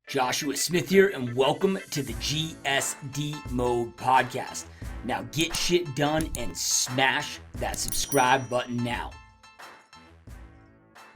Joshua Smith here, and welcome to the GSD Mode podcast. Now get shit done and smash that subscribe button now.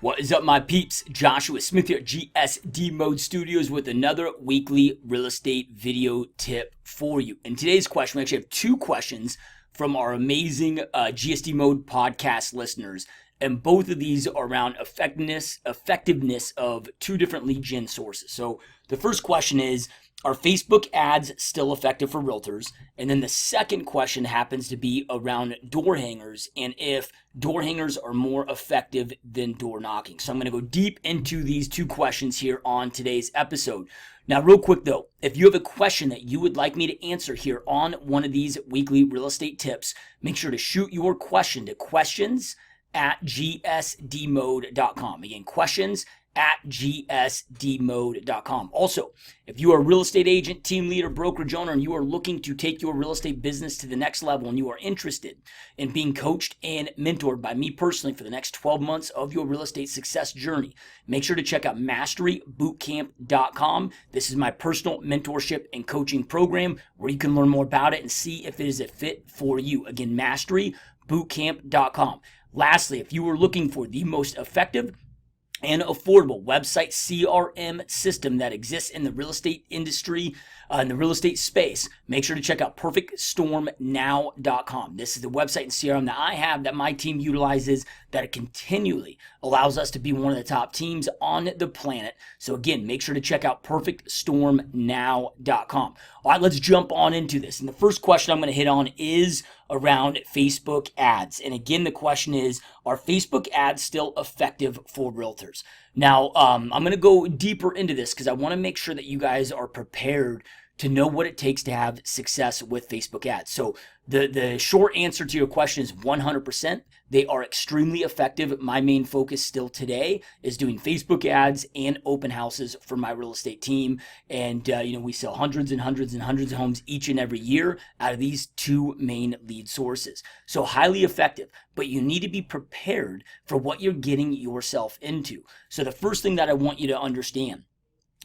What is up, my peeps? Joshua Smith here at GSD Mode Studios with another weekly real estate video tip for you. In today's question, we actually have two questions from our amazing GSD Mode podcast listeners. And both of these are around effectiveness of two different lead gen sources. So the first question is, are Facebook ads still effective for realtors? And then the second question happens to be around door hangers and if door hangers are more effective than door knocking. So I'm going to go deep into these two questions here on today's episode. Now, real quick though, if you have a question that you would like me to answer here on one of these weekly real estate tips, make sure to shoot your question to questions@gsdmode.com. Again, questions@gsdmode.com. Also, if you are a real estate agent, team leader, brokerage owner, and you are looking to take your real estate business to the next level and you are interested in being coached and mentored by me personally for the next 12 months of your real estate success journey, make sure to check out masterybootcamp.com. This is my personal mentorship and coaching program where you can learn more about it and see if it is a fit for you. Again, masterybootcamp.com. Lastly, if you are looking for the most effective and affordable website CRM system that exists in the real estate industry, in the real estate space, make sure to check out perfectstormnow.com. This is the website and CRM that I have, that my team utilizes, that it continually allows us to be one of the top teams on the planet. So again, make sure to check out perfectstormnow.com. All right, let's jump on into this. And the first question I'm going to hit on is around Facebook ads. And again, the question is, are Facebook ads still effective for realtors? Now, I'm going to go deeper into this because I want to make sure that you guys are prepared to know what it takes to have success with Facebook ads. So the short answer to your question is 100%. They are extremely effective. My main focus still today is doing Facebook ads and open houses for my real estate team. And, we sell hundreds and hundreds and hundreds of homes each and every year out of these two main lead sources. So highly effective, but you need to be prepared for what you're getting yourself into. So the first thing that I want you to understand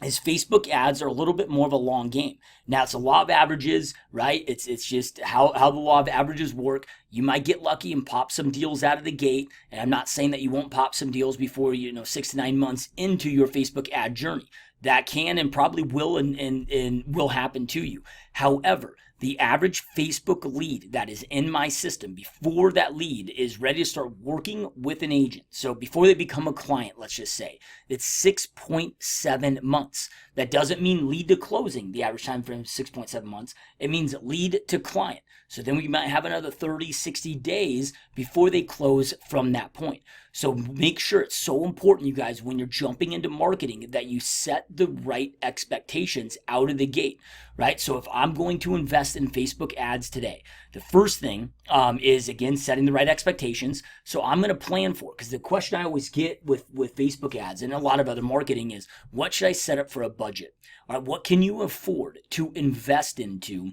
is Facebook ads are a little bit more of a long game. Now, it's a law of averages, right? It's just how the law of averages work. You might get lucky and pop some deals out of the gate. And I'm not saying that you won't pop some deals before, 6 to 9 months into your Facebook ad journey. That can and probably will and will happen to you. However, the average Facebook lead that is in my system before that lead is ready to start working with an agent, so before they become a client, let's just say, it's 6.7 months. That doesn't mean lead to closing. The average time frame is 6.7 months. It means lead to client. So then we might have another 30, 60 days before they close from that point. So make sure, it's so important, you guys, when you're jumping into marketing, that you set the right expectations out of the gate, right? So if I'm going to invest in Facebook ads today, the first thing is, again, setting the right expectations. So I'm going to plan for it, because the question I always get with Facebook ads and a lot of other marketing is, what should I set up for a budget? All right, what can you afford to invest into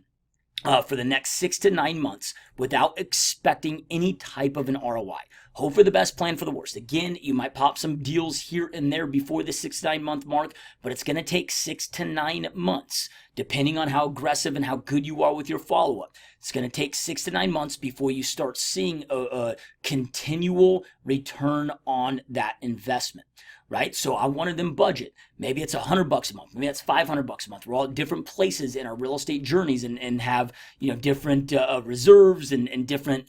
for the next 6 to 9 months without expecting any type of an ROI? Hope for the best, plan for the worst. Again, you might pop some deals here and there before the 6 to 9 month mark, but it's going to take 6 to 9 months, depending on how aggressive and how good you are with your follow-up. It's going to take 6 to 9 months before you start seeing a continual return on that investment, right? So I wanted them budget. Maybe it's $100 a month. Maybe that's $500 a month. We're all at different places in our real estate journeys and have, different reserves and different,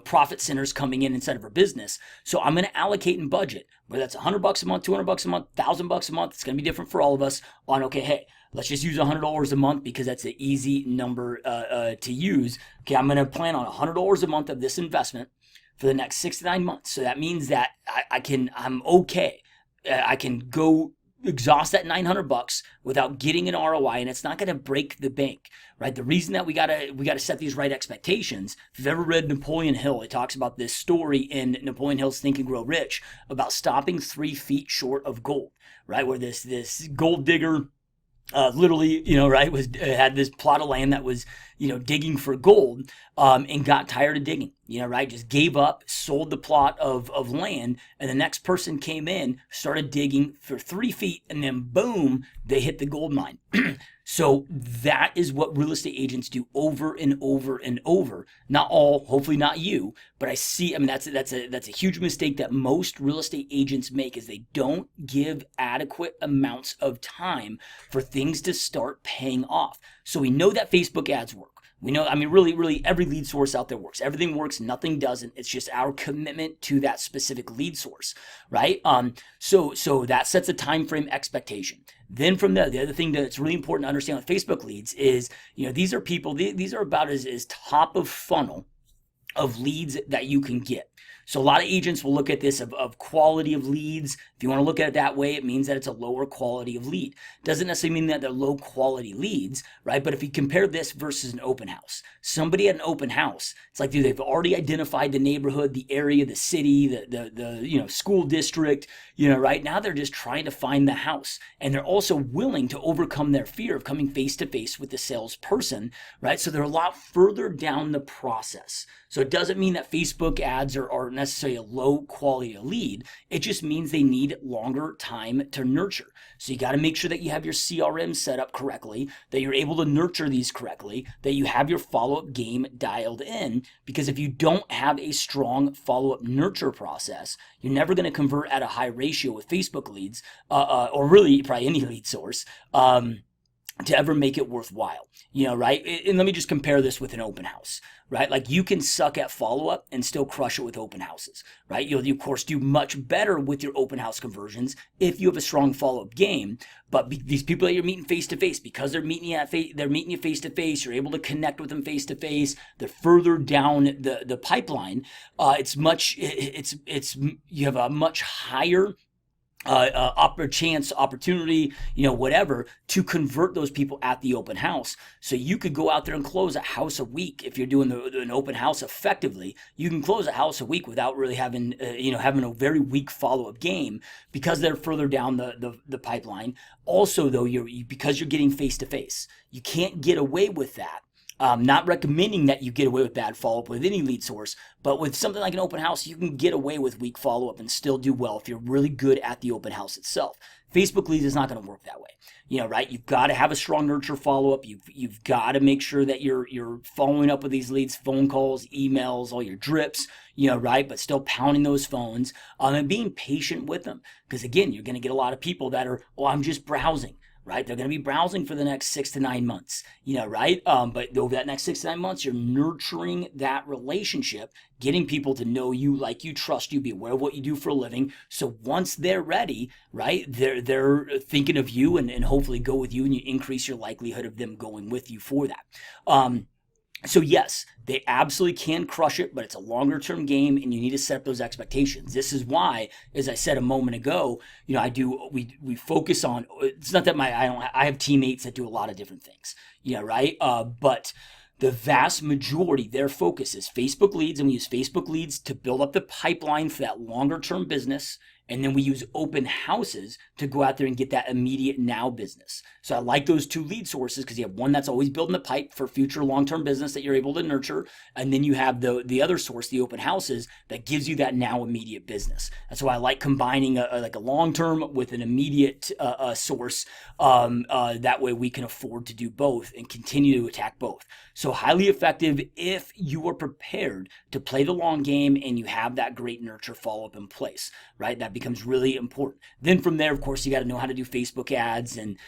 profit centers coming in inside of our business. So I'm going to allocate and budget, whether that's $100 a month, $200 a month, $1,000 a month. It's going to be different for all of us on, okay, hey, let's just use $100 a month because that's an easy number to use. Okay, I'm going to plan on $100 a month of this investment for the next 6 to 9 months. So that means that I'm okay. I can go exhaust that $900 without getting an ROI, and it's not going to break the bank, right? The reason that we gotta set these right expectations. If you've ever read Napoleon Hill, he talks about this story in Napoleon Hill's Think and Grow Rich about stopping 3 feet short of gold, right? Where this gold digger literally, had this plot of land that was, digging for gold, and got tired of digging. right? Just gave up, sold the plot of land, and the next person came in, started digging for 3 feet, and then boom, they hit the gold mine. So that is what real estate agents do over and over and over. Not all, hopefully not you, but I see. I mean, that's a huge mistake that most real estate agents make, is they don't give adequate amounts of time for things to start paying off. So we know that Facebook ads work. We know, I mean, really, every lead source out there works. Everything works, nothing doesn't. It's just our commitment to that specific lead source, right? So that sets a time frame expectation. Then from there, the other thing that's really important to understand with Facebook leads is, these are people, these are about as top of funnel of leads that you can get. So a lot of agents will look at this of quality of leads. If you want to look at it that way, it means that it's a lower quality of lead. Doesn't necessarily mean that they're low quality leads, right? But if you compare this versus an open house, somebody at an open house, it's like, dude, they've already identified the neighborhood, the area, the city, the school district, right? Now they're just trying to find the house. And they're also willing to overcome their fear of coming face to face with the salesperson, right? So they're a lot further down the process. So it doesn't mean that Facebook ads are necessarily a low quality lead. It just means they need longer time to nurture. So you got to make sure that you have your CRM set up correctly, that you're able to nurture these correctly, that you have your follow-up game dialed in, because if you don't have a strong follow-up nurture process, you're never going to convert at a high ratio with Facebook leads, or really probably any lead source, to ever make it worthwhile, right? And let me just compare this with an open house, right? Like, you can suck at follow-up and still crush it with open houses, right? You'll, of course, do much better with your open house conversions if you have a strong follow-up game. But these people that you're meeting face-to-face, because they're meeting you face-to-face, you're able to connect with them face-to-face, they're further down the pipeline. You have a much higher opportunity, whatever, to convert those people at the open house. So you could go out there and close a house a week. If you're doing an open house effectively, you can close a house a week without really having, having a very weak follow-up game, because they're further down the pipeline. Also, though, because you're getting face-to-face, you can't get away with that. Not recommending that you get away with bad follow-up with any lead source, but with something like an open house, you can get away with weak follow-up and still do well if you're really good at the open house itself. Facebook leads is not going to work that way, right? You've got to have a strong nurture follow-up. You've got to make sure that you're following up with these leads, phone calls, emails, all your drips, right? But still pounding those phones, and being patient with them, because again, you're going to get a lot of people that are, I'm just browsing. Right? They're going to be browsing for the next 6 to 9 months, right? But over that next 6 to 9 months, you're nurturing that relationship, getting people to know you, like you, trust you, be aware of what you do for a living. So once they're ready, right, they're thinking of you and hopefully go with you, and you increase your likelihood of them going with you for that. So yes, they absolutely can crush it, but it's a longer term game, and you need to set up those expectations. This is why, as I said a moment ago, we focus on, it's not that I have teammates that do a lot of different things, right? But the vast majority, their focus is Facebook leads, and we use Facebook leads to build up the pipeline for that longer term business. And then we use open houses to go out there and get that immediate now business. So I like those two lead sources, because you have one that's always building the pipe for future long-term business that you're able to nurture. And then you have the other source, the open houses, that gives you that now immediate business. That's why I like combining a long-term with an immediate source. That way we can afford to do both and continue to attack both. So highly effective if you are prepared to play the long game and you have that great nurture follow-up in place, right? That becomes really important. Then from there, of course, you got to know how to do Facebook ads and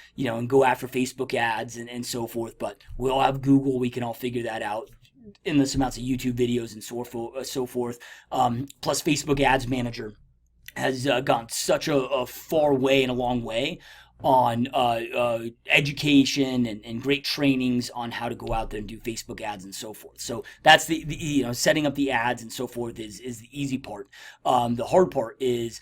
go after Facebook ads and so forth. But we all have Google. We can all figure that out. Endless amounts of YouTube videos and so forth. Plus Facebook Ads Manager has gone such a far way and a long way on education and great trainings on how to go out there and do Facebook ads and so forth. So that's the setting up the ads and so forth is the easy part. The hard part is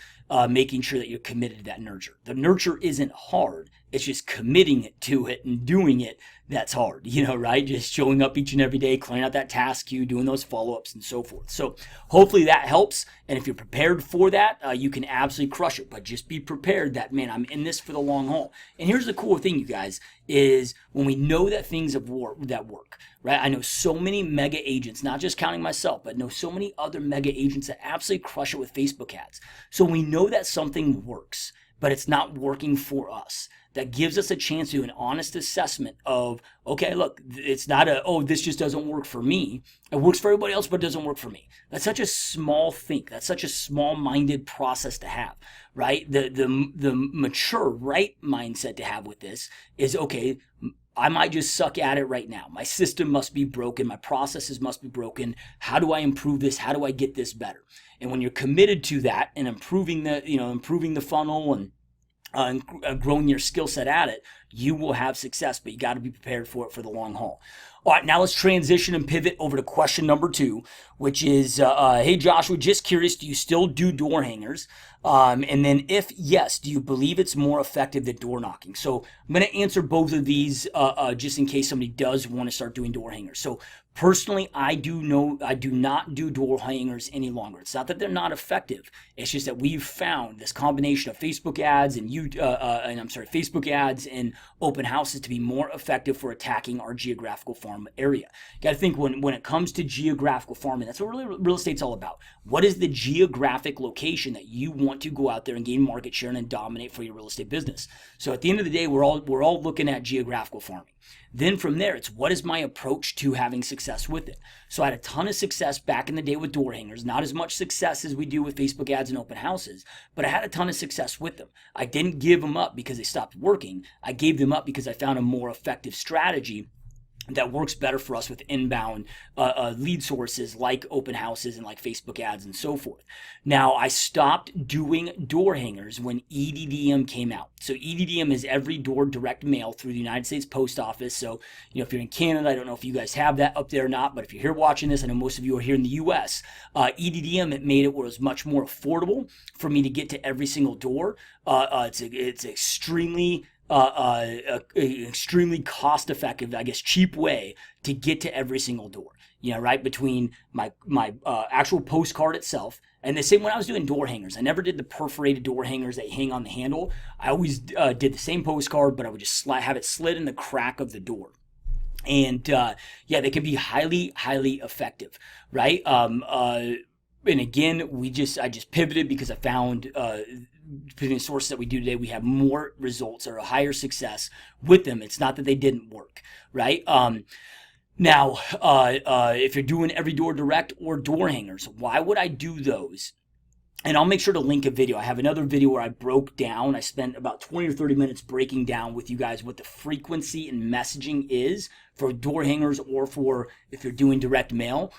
making sure that you're committed to that nurture. The nurture isn't hard. It's just committing to it and doing it that's hard, right? Just showing up each and every day, clearing out that task queue, doing those follow-ups and so forth. So hopefully that helps. And if you're prepared for that, you can absolutely crush it. But just be prepared that, man, I'm in this for the long haul. And here's the cool thing, you guys, is when we know that things that work, right? I know so many mega agents, not just counting myself, but know so many other mega agents that absolutely crush it with Facebook ads. So we know that something works, but it's not working for us. That gives us a chance to do an honest assessment of, okay, look, it's not this just doesn't work for me. It works for everybody else, but it doesn't work for me. That's such a small thing. That's such a small-minded process to have, right? The mature, right mindset to have with this is, okay, I might just suck at it right now. My system must be broken. My processes must be broken. How do I improve this? How do I get this better? And when you're committed to that and improving the funnel and growing your skill set at it, you will have success, but you got to be prepared for it for the long haul. All right, now let's transition and pivot over to question number 2, which is, hey, Joshua, just curious, do you still do door hangers? And then if yes, do you believe it's more effective than door knocking? So I'm going to answer both of these just in case somebody does want to start doing door hangers. So personally, I do not do door hangers any longer. It's not that they're not effective. It's just that we've found this combination of Facebook ads and Facebook ads and open houses to be more effective for attacking our geographical farm area. You got to think when it comes to geographical farming, that's what really real estate's all about. What is the geographic location that you want to go out there and gain market share and dominate for your real estate business? So at the end of the day, we're all looking at geographical farming. Then from there, it's what is my approach to having success with it? So I had a ton of success back in the day with door hangers, not as much success as we do with Facebook ads and open houses, but I had a ton of success with them. I didn't give them up because they stopped working. I gave them up because I found a more effective strategy that works better for us with inbound lead sources like open houses and like Facebook ads and so forth. Now, I stopped doing door hangers when EDDM came out. So EDDM is every door direct mail through the United States Post Office. So, if you're in Canada, I don't know if you guys have that up there or not, but if you're here watching this, I know most of you are here in the US, EDDM, it made it where it was much more affordable for me to get to every single door. It's extremely extremely cost-effective, I guess, cheap way to get to every single door. Right between my actual postcard itself, and the same when I was doing door hangers. I never did the perforated door hangers that hang on the handle. I always did the same postcard, but I would just have it slid in the crack of the door. And they can be highly, highly effective, right? And again, I just pivoted because I found the sources that we do today, we have more results or a higher success with them. It's not that they didn't work, right? Now, if you're doing every door direct or door hangers, why would I do those? And I'll make sure to link a video. I have another video where I spent about 20 or 30 minutes breaking down with you guys what the frequency and messaging is for door hangers or for if you're doing direct mail.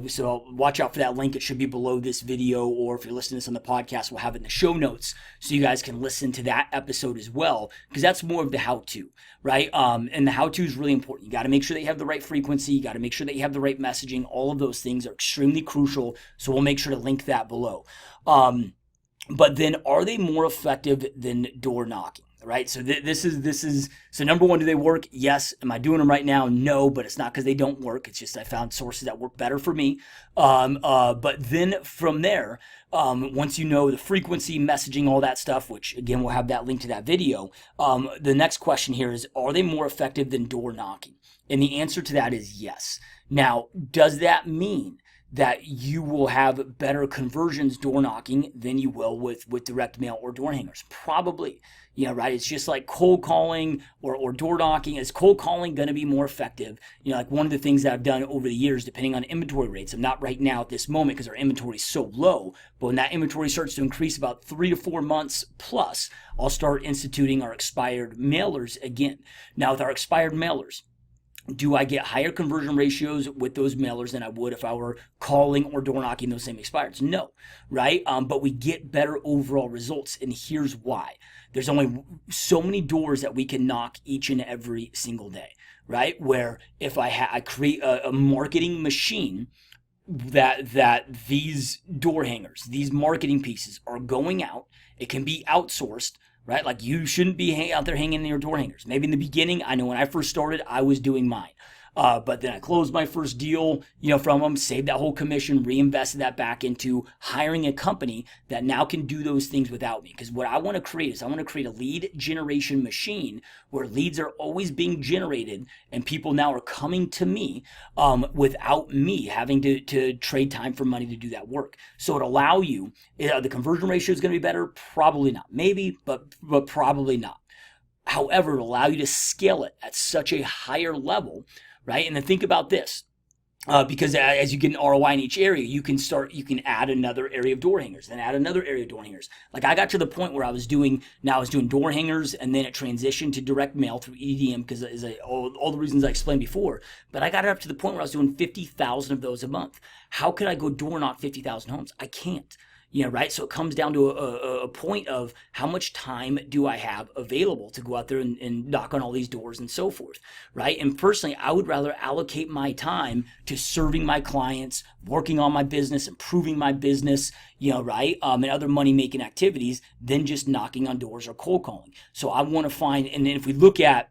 So watch out for that link. It should be below this video, or if you're listening to this on the podcast, we'll have it in the show notes so you guys can listen to that episode as well, because that's more of the how-to, right? And the how-to is really important. You got to make sure that you have the right frequency. You got to make sure that you have the right messaging. All of those things are extremely crucial. So we'll make sure to link that below. But then, are they more effective than door knocking? Right. So this is so number one, do they work? Yes. Am I doing them right now? No, but it's not because they don't work. It's just I found sources that work better for me. But then from there, once you know the frequency, messaging, all that stuff, which again, we'll have that link to that video. The next question here is, are they more effective than door knocking? And the answer to that is yes. Now, does that mean that you will have better conversions door knocking than you will with direct mail or door hangers? Probably. Right? It's just like cold calling or door knocking. Is cold calling going to be more effective? Like one of the things that I've done over the years, depending on inventory rates, I'm not right now at this moment because our inventory is so low, but when that inventory starts to increase about 3 to 4 months plus, I'll start instituting our expired mailers again. Now with our expired mailers, do I get higher conversion ratios with those mailers than I would if I were calling or door knocking those same expireds? No, right? But we get better overall results, and here's why. There's only so many doors that we can knock each and every single day, right? Where if I create a marketing machine that these door hangers, these marketing pieces are going out. It can be outsourced, right? Like you shouldn't be out there hanging in your door hangers. Maybe in the beginning, I know when I first started, I was doing mine. But then I closed my first deal, from them, saved that whole commission, reinvested that back into hiring a company that now can do those things without me. Because what I want to create is I want to create a lead generation machine where leads are always being generated and people now are coming to me without me having to trade time for money to do that work. So it allow you, the conversion ratio is going to be better? Probably not. Maybe, but probably not. However, it'll allow you to scale it at such a higher level, right? And then think about this. Because as you get an ROI in each area, you can add another area of door hangers, then add another area of door hangers. Like I got to the point where I was doing door hangers, and then it transitioned to direct mail through EDM because all the reasons I explained before. But I got it up to the point where I was doing 50,000 of those a month. How could I go door knock 50,000 homes? I can't. Right? So it comes down to a point of how much time do I have available to go out there and knock on all these doors and so forth, right? And personally, I would rather allocate my time to serving my clients, working on my business, improving my business, right? And other money-making activities than just knocking on doors or cold calling. So I want to find, and then if we look at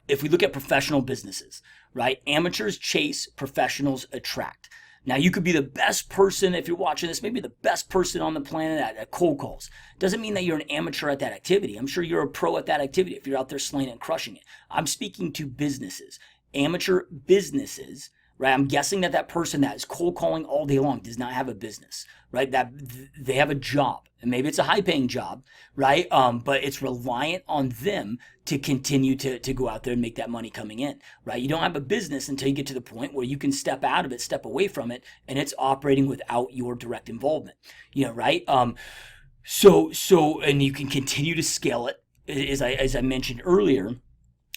professional businesses, right? Amateurs chase, professionals attract. Now, you could be the best person, if you're watching this, maybe the best person on the planet at cold calls. Doesn't mean that you're an amateur at that activity. I'm sure you're a pro at that activity if you're out there slaying it and crushing it. I'm speaking to businesses, amateur businesses, right? I'm guessing that person that is cold calling all day long does not have a business, right? That they have a job, and maybe it's a high-paying job, right? But it's reliant on them to continue to go out there and make that money coming in, right? You don't have a business until you get to the point where you can step out of it, step away from it, and it's operating without your direct involvement, right? So and you can continue to scale it, as I mentioned earlier,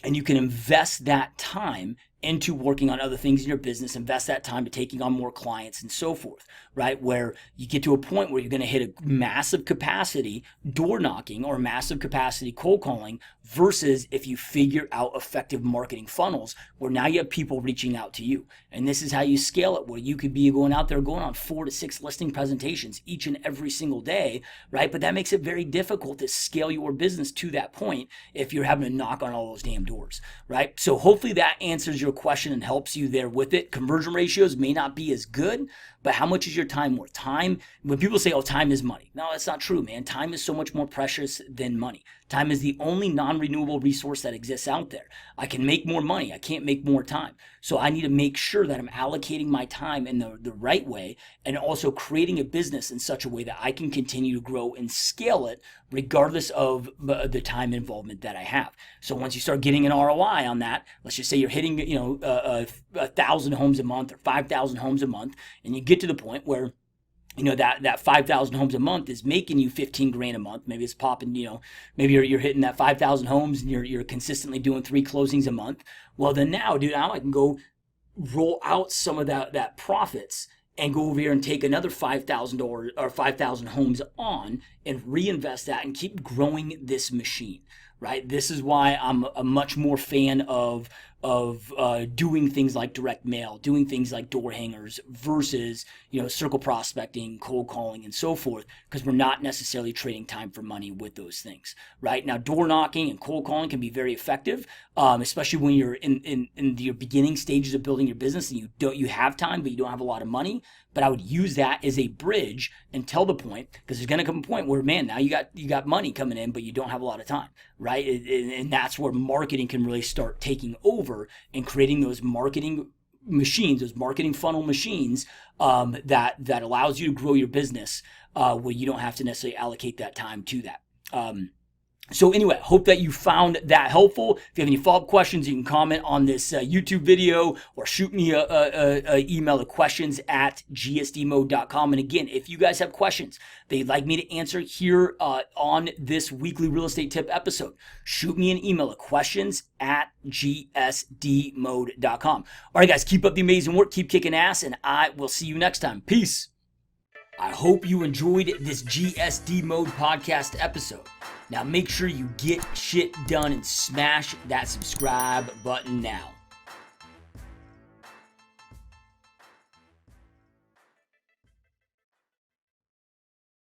and you can invest that time into working on other things in your business, invest that time to taking on more clients and so forth, right? Where you get to a point where you're going to hit a massive capacity door knocking or massive capacity cold calling versus if you figure out effective marketing funnels where now you have people reaching out to you. And this is how you scale it, where you could be going out there going on 4 to 6 listing presentations each and every single day, right? But that makes it very difficult to scale your business to that point if you're having to knock on all those damn doors, right? So hopefully that answers your question and helps you there with it. Conversion ratios may not be as good, but how much is your time worth? Time, when people say, oh, time is money. No, that's not true, man. Time is so much more precious than money. Time is the only non-renewable resource that exists out there. I can make more money. I can't make more time. So I need to make sure that I'm allocating my time in the right way and also creating a business in such a way that I can continue to grow and scale it regardless of the time involvement that I have. So once you start getting an ROI on that, let's just say you're hitting 1,000 homes a month or 5,000 homes a month, and you get to the point where that 5,000 homes a month is making you 15 grand a month. Maybe it's popping, maybe you're hitting that 5,000 homes and you're consistently doing 3 closings a month. Well, then now I can go roll out some of that profits and go over here and take another $5,000 or 5,000 homes on and reinvest that and keep growing this machine, right? This is why I'm a much more fan of doing things like direct mail, doing things like door hangers versus, circle prospecting, cold calling, and so forth, because we're not necessarily trading time for money with those things, right? Now, door knocking and cold calling can be very effective, especially when you're in your beginning stages of building your business and you have time, but you don't have a lot of money. But I would use that as a bridge until the point, because there's going to come a point where, man, now you got money coming in, but you don't have a lot of time, right? And that's where marketing can really start taking over and creating those marketing machines, those marketing funnel machines that allows you to grow your business where you don't have to necessarily allocate that time to that. So anyway, hope that you found that helpful. If you have any follow-up questions, you can comment on this YouTube video or shoot me a email at questions@gsdmode.com. And again, if you guys have questions that you'd like me to answer here on this weekly real estate tip episode, shoot me an email at questions@gsdmode.com. All right, guys, keep up the amazing work. Keep kicking ass, and I will see you next time. Peace. I hope you enjoyed this GSD Mode podcast episode. Now make sure you get shit done and smash that subscribe button now.